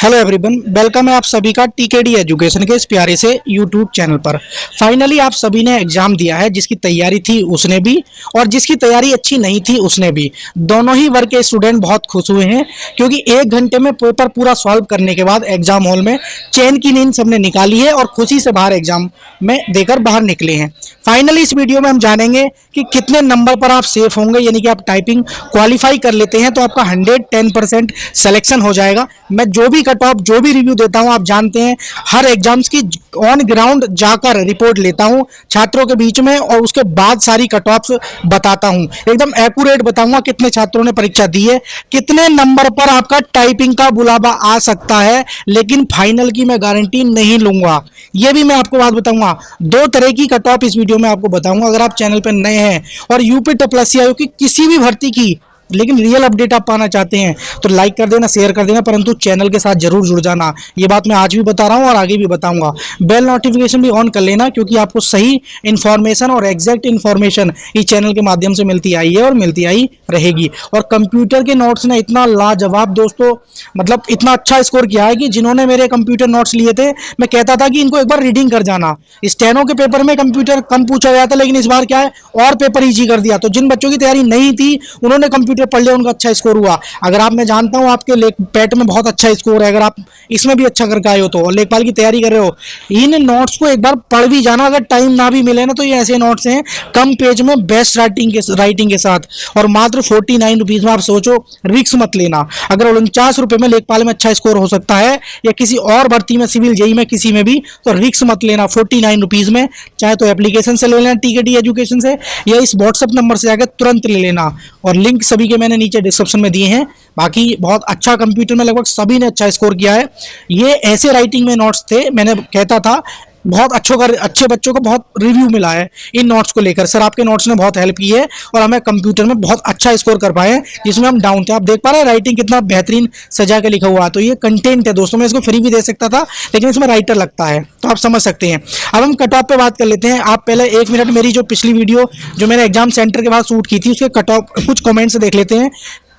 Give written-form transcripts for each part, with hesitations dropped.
Hello everyone, welcome है आप सभी का टीकेडी एजुकेशन के इस प्यारे से यूट्यूब चैनल पर। फाइनली आप सभी ने एग्जाम दिया है, जिसकी तैयारी थी उसने भी और जिसकी तैयारी अच्छी नहीं थी उसने भी। दोनों ही वर्ग के स्टूडेंट बहुत खुश हुए हैं क्योंकि 1 घंटे में पेपर पूरा सॉल्व करने के बाद एग्जाम हॉल में चैन की नींद सबने निकाली है और खुशी से बाहर एग्जाम में देकर बाहर निकले हैं। फाइनली इस वीडियो में हम जानेंगे कि कितने नंबर पर आप सेफ होंगे, यानी कि आप टाइपिंग क्वालिफाई कर लेते हैं तो आपका 110% सिलेक्शन हो जाएगा। मैं जो भी कट ऑफ जो भी रिव्यू देता हूं, आप जानते हैं हर एग्जाम्स की ऑन ग्राउंड जाकर रिपोर्ट लेता हूं छात्रों के बीच में और उसके बाद सारी कट ऑफ्स बताता हूं। एकदम एक्यूरेट बताऊंगा कितने छात्रों ने परीक्षा दी है, कितने नंबर पर आपका टाइपिंग का बुलावा आ सकता है, लेकिन फाइनल की मैं गारंटी नहीं लूंगा। यह भी मैं आपको बात बताऊंगा। 2 तरह की कट ऑफ इस वीडियो में आपको बताऊंगा। अगर आप चैनल पर नए हैं और यूपी TPSSC की किसी भी भर्ती की लेकिन रियल अपडेट आप पाना चाहते हैं तो लाइक कर देना, शेयर कर देना, परंतु चैनल के साथ जरूर जुड़ जाना। ये बात मैं आज भी बता रहा हूं और आगे भी बताऊंगा। बेल नोटिफिकेशन भी ऑन कर लेना क्योंकि आपको सही इंफॉर्मेशन और एग्जैक्ट इंफॉर्मेशन इस चैनल के माध्यम से मिलती आई है और मिलती आई रहेगी। और कंप्यूटर के नोट्स ने इतना लाजवाब दोस्तों, मतलब इतना अच्छा स्कोर किया है कि जिन्होंने मेरे कंप्यूटर नोट्स लिए थे, मैं कहता था कि इनको एक बार रीडिंग कर जाना। स्टेनो के पेपर में कंप्यूटर कम पूछा गया था, लेकिन इस बार क्या है और पेपर इजी कर दिया। तो जिन बच्चों की तैयारी नहीं थी उन्होंने कंप्यूटर पढ़ लिया, उनका अच्छा स्कोर हुआ। अगर आप, मैं जानता हूं आपके पेट में बहुत अच्छा स्कोर है, अगर आप इसमें भी अच्छा करके आए हो तो और लेखपाल की तैयारी कर रहे हो, इन नोट्स को एक बार पढ़ भी जाना। अगर टाइम ना भी मिले ना तो ये ऐसे नोट्स हैं कम पेज में बेस्ट राइटिंग के साथ और मात्र 49 रुपीज में। आप सोचो, रिस्क मत लेना। अगर 49 रुपए में लेखपाल में अच्छा स्कोर हो सकता है या किसी और भर्ती में, सिविल जेई में, किसी में भी, तो रिस्क मत लेना। 49 रुपीज में चाहे तो एप्लीकेशन से ले लेना टीकेडी एजुकेशन से, या इस व्हाट्सएप नंबर से जाकर तुरंत ले लेना। और लिंक सभी के मैंने नीचे डिस्क्रिप्शन में दिए हैं। बाकी बहुत अच्छा कंप्यूटर में लगभग सभी ने अच्छा स्कोर किया है। ये ऐसे राइटिंग में नोट्स थे, मैंने कहता था बहुत अच्छे बच्चों को बहुत रिव्यू मिला है इन नोट्स को लेकर। सर आपके नोट्स ने बहुत हेल्प की है और हमें कंप्यूटर में बहुत अच्छा स्कोर कर पाए, जिसमें हम डाउन थे। आप देख पा रहे हैं राइटिंग कितना बेहतरीन सजा के लिखा हुआ। तो ये कंटेंट है दोस्तों, मैं इसको फ्री भी दे सकता था लेकिन इसमें राइटर लगता है, तो आप समझ सकते हैं। अब हम कट ऑफ पे बात कर लेते हैं। आप पहले 1 मिनट मेरी जो पिछली वीडियो जो मैंने एग्जाम सेंटर के बाद शूट की थी उसके कट ऑफ कुछ कॉमेंट्स देख लेते हैं।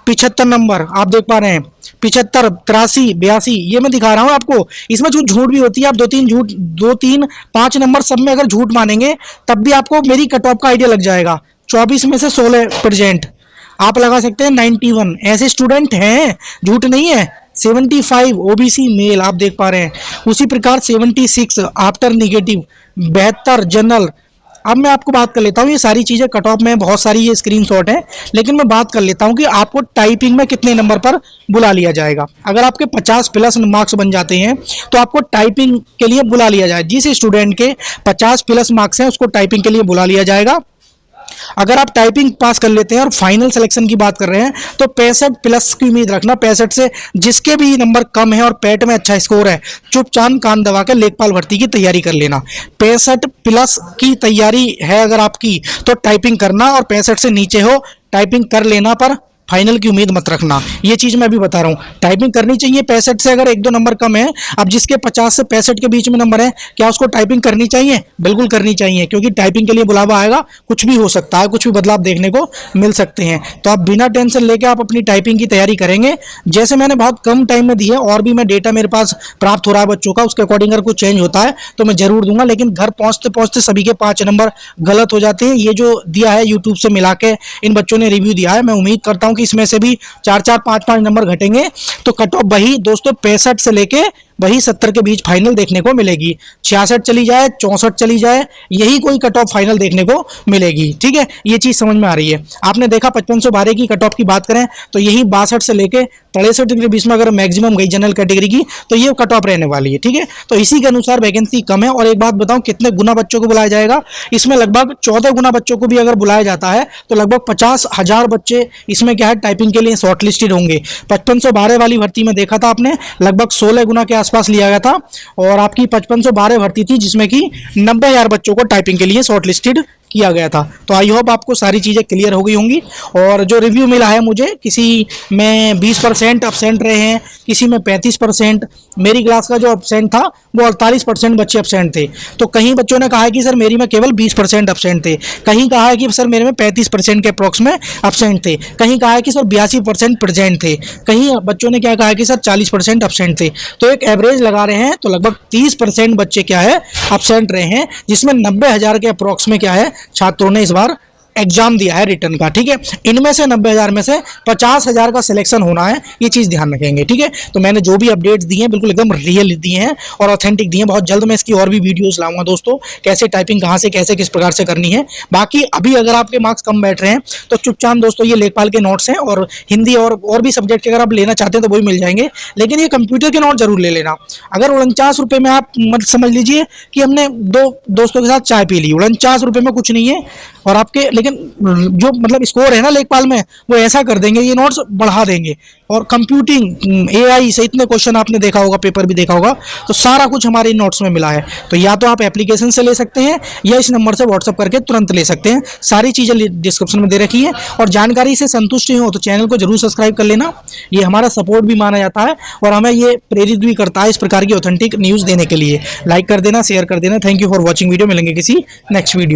75 नंबर आप देख पा रहे हैं, 75, 83, 82, ये मैं दिखा रहा हूं आपको। इसमें जो झूठ भी होती है, आप 2, 3, 5 नंबर सब में अगर झूठ मानेंगे तब भी आपको मेरी कट ऑफ का आइडिया लग जाएगा। 24 में से 16% आप लगा सकते हैं। 91 ऐसे स्टूडेंट हैं, झूठ नहीं है। 75 ओबीसी मेल आप देख पा रहे हैं। उसी प्रकार 76 आफ्टर निगेटिव, 72 जनरल। अब मैं आपको बात कर लेता हूँ, ये सारी चीजें कट ऑफ में बहुत सारी ये स्क्रीनशॉट है, लेकिन मैं बात कर लेता हूँ कि आपको टाइपिंग में कितने नंबर पर बुला लिया जाएगा। अगर आपके 50+ मार्क्स बन जाते हैं तो आपको टाइपिंग के लिए बुला लिया जाए। जिस स्टूडेंट के 50+ मार्क्स हैं उसको टाइपिंग के लिए बुला लिया जाएगा। अगर आप टाइपिंग पास कर लेते हैं और फाइनल सिलेक्शन की बात कर रहे हैं तो 65+ की उम्मीद रखना। 65 से जिसके भी नंबर कम है और पेट में अच्छा स्कोर है, चुपचाप कान दबा के लेखपाल भर्ती की तैयारी कर लेना। 65+ की तैयारी है अगर आपकी तो टाइपिंग करना, और 65 से नीचे हो टाइपिंग कर लेना, पर फाइनल की उम्मीद मत रखना। ये चीज मैं भी बता रहा हूँ, टाइपिंग करनी चाहिए। 65 से अगर 1-2 नंबर कम है, अब जिसके 50 से 65 के बीच में नंबर है, क्या उसको टाइपिंग करनी चाहिए? बिल्कुल करनी चाहिए, क्योंकि टाइपिंग के लिए बुलावा आएगा, कुछ भी हो सकता है, कुछ भी बदलाव देखने को मिल सकते हैं। तो आप बिना टेंशन लेके आप अपनी टाइपिंग की तैयारी करेंगे। जैसे मैंने बहुत कम टाइम में दी है, और भी मैं डेटा मेरे पास प्राप्त हो रहा है बच्चों का, उसके अकॉर्डिंग अगर कुछ चेंज होता है तो मैं जरूर दूंगा। लेकिन घर पहुंचते पहुंचते सभी के 5 नंबर गलत हो जाते हैं। ये जो दिया है यूट्यूब से मिला के इन बच्चों ने रिव्यू दिया है, मैं उम्मीद करता हूं कि इसमें से भी 4-4, 5-5 नंबर घटेंगे तो कट ऑफ वही दोस्तों 65 से लेके वही 70 के बीच फाइनल देखने को मिलेगी। 66 चली जाए, 64 चली जाए, यही कोई कट ऑफ फाइनल देखने को मिलेगी। ठीक है, ये चीज समझ में आ रही है। आपने देखा 5512 की कट ऑफ की बात करें तो यही 62 से लेके 63 के बीच में अगर मैक्सिमम गई जनरल कैटेगरी की तो ये कट ऑफ रहने वाली है। ठीक है, तो इसी के अनुसार वैकेंसी कम है। और एक बात बताऊं, कितने गुना बच्चों को बुलाया जाएगा? इसमें लगभग 14 गुना बच्चों को भी अगर बुलाया जाता है तो लगभग 50,000 बच्चे इसमें क्या है टाइपिंग के लिए शॉर्टलिस्टेड होंगे। 5512 वाली भर्ती में देखा था आपने, लगभग 16 गुना के आसपास लिया गया था और आपकी 5512 भर्ती थी, जिसमें कि 90,000 बच्चों को टाइपिंग के लिए शॉर्ट लिस्टेड किया गया था। तो आई होप आपको सारी चीज़ें क्लियर हो गई होंगी। और जो रिव्यू मिला है मुझे, किसी में 20% अब्सेंट रहे हैं, किसी में 35%। मेरी क्लास का जो अब्सेंट था वो 48% बच्चे अब्सेंट थे। तो कहीं बच्चों ने कहा है कि सर मेरी में केवल 20% अब्सेंट थे, कहीं कहा है कि सर मेरे में 35% के अप्रॉक्स में अब्सेंट थे, कहीं कहा है कि सर 82% प्रेजेंट थे, कहीं बच्चों ने क्या कहा है कि सर 40% अब्सेंट थे। तो एक एवरेज लगा रहे हैं तो लगभग 30% बच्चे क्या है अब्सेंट रहे हैं, जिसमें 90,000 के अप्रॉक्स में क्या है छात्रों ने इस बार एग्जाम दिया है रिटर्न का। ठीक है, इनमें से 90,000 में से 50,000 का सिलेक्शन होना है, ये चीज ध्यान रखेंगे। ठीक है, तो मैंने जो भी अपडेट्स दिए हैं बिल्कुल एकदम रियल दिए हैं और ऑथेंटिक दिए हैं। बहुत जल्द मैं इसकी और भी वीडियोस लाऊंगा दोस्तों, कैसे टाइपिंग कहां से कैसे किस प्रकार से करनी है। बाकी अभी अगर आपके मार्क्स कम बैठ रहे हैं तो चुपचाप दोस्तों ये लेखपाल के नोट्स हैं, और हिंदी और भी सब्जेक्ट के अगर आप लेना चाहते हैं तो वो भी मिल जाएंगे, लेकिन ये कंप्यूटर के नोट जरूर ले लेना। अगर 49 रुपये में आप मत समझ लीजिए कि हमने दो दोस्तों के साथ चाय पी ली, 49 रुपये में कुछ नहीं है, और आपके लेकिन जो मतलब स्कोर है ना लेखपाल में, वो ऐसा कर देंगे, ये नोट्स बढ़ा देंगे। और कंप्यूटिंग एआई से इतने क्वेश्चन आपने देखा होगा, पेपर भी देखा होगा, तो सारा कुछ हमारे नोट्स में मिला है। तो या तो आप एप्लीकेशन से ले सकते हैं या इस नंबर से व्हाट्सअप करके तुरंत ले सकते हैं। सारी चीज़ें डिस्क्रिप्शन में दे रखी है। और जानकारी से संतुष्ट हो तो चैनल को जरूर सब्सक्राइब कर लेना, ये हमारा सपोर्ट भी माना जाता है और हमें ये प्रेरित भी करता है इस प्रकार की ऑथेंटिक न्यूज़ देने के लिए। लाइक कर देना, शेयर कर देना। Thank you for watching video. मिलेंगे किसी नेक्स्ट वीडियो।